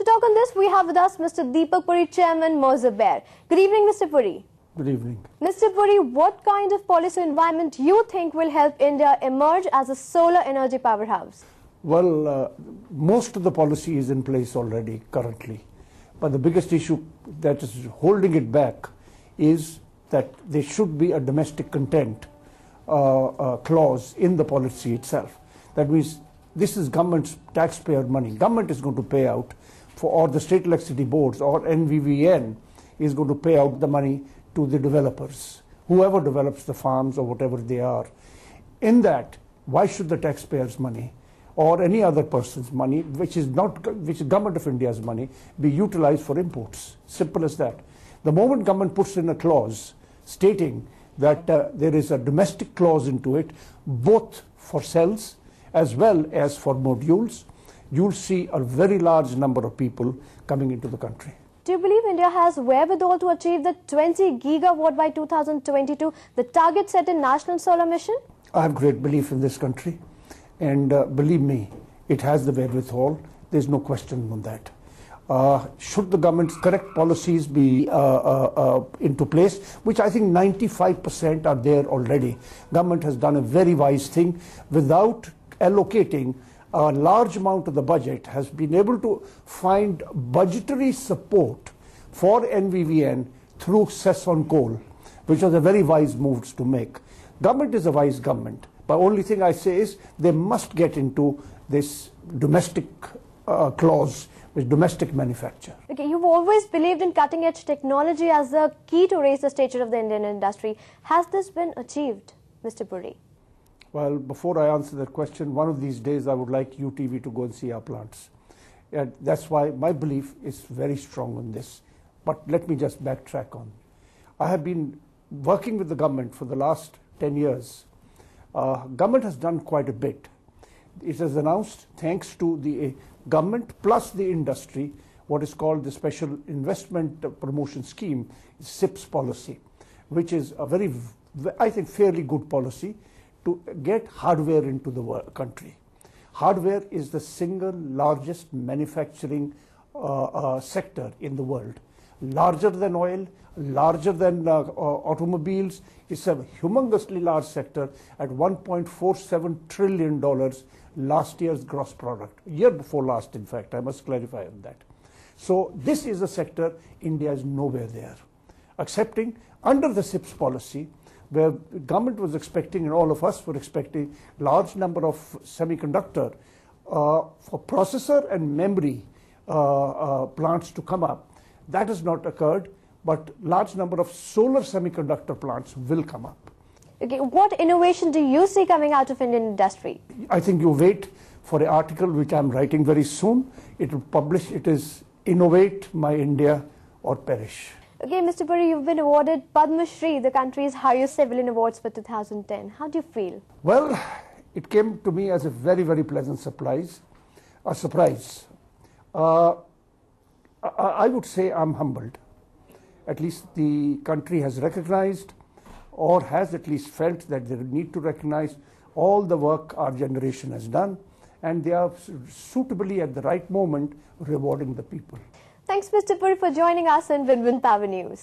To talk on this, we have with us Mr. Deepak Puri, Chairman, Moserbaer. Good evening, Mr. Puri. Good evening. Mr. Puri, what kind of policy environment you think will help India emerge as a solar energy powerhouse? Well, most of the policy is in place already currently. But the biggest issue that is holding it back is that there should be a domestic content clause in the policy itself. That means this is government's taxpayer money. Government is going to pay out for, or the state electricity boards or NVVN is going to pay out the money to the developers, whoever develops the farms or whatever they are. In that, why should the taxpayers' money or any other person's money, which is government of India's money, be utilized for imports? Simple as that. The moment government puts in a clause stating that there is a domestic clause into it, both for cells as well as for modules, you'll see a very large number of people coming into the country. Do you believe India has wherewithal to achieve the 20 gigawatt by 2022, the target set in National Solar Mission? I have great belief in this country, and believe me, it has the wherewithal. There's no question on that. Should the government's correct policies be into place, which I think 95% are there already. Government has done a very wise thing without allocating a large amount of the budget, has been able to find budgetary support for NVVN through cess on coal, which was a very wise move to make. Government is a wise government, but only thing I say is they must get into this domestic clause with domestic manufacture. Okay, you've always believed in cutting-edge technology as the key to raise the stature of the Indian industry. Has this been achieved, Mr. Puri? Well, before I answer that question, one of these days I would like UTV to go and see our plants. And that's why my belief is very strong on this. But let me just backtrack on. I have been working with the government for the last 10 years. Government has done quite a bit. It has announced, thanks to the government plus the industry, what is called the Special Investment Promotion Scheme, SIPS policy, which is a very, I think, fairly good policy to get hardware into the country. Hardware is the single largest manufacturing sector in the world. Larger than oil, larger than automobiles. It's a humongously large sector at $1.47 trillion last year's gross product. Year before last, in fact, I must clarify on that. So this is a sector India is nowhere there. Accepting under the SIPS policy, where the government was expecting and all of us were expecting large number of semiconductor for processor and memory plants to come up. That has not occurred, but large number of solar semiconductor plants will come up. Okay, what innovation do you see coming out of Indian industry? I think you wait for the article which I'm writing very soon. It will publish, it is Innovate My India or Perish. Okay, Mr. Puri, you've been awarded Padma Shri, the country's highest civilian awards for 2010. How do you feel? Well, it came to me as a very, very pleasant surprise. I would say I'm humbled. At least the country has recognized or has at least felt that they need to recognize all the work our generation has done, and they are suitably at the right moment rewarding the people. Thanks, Mr. Puri, for joining us in Win Win Power News.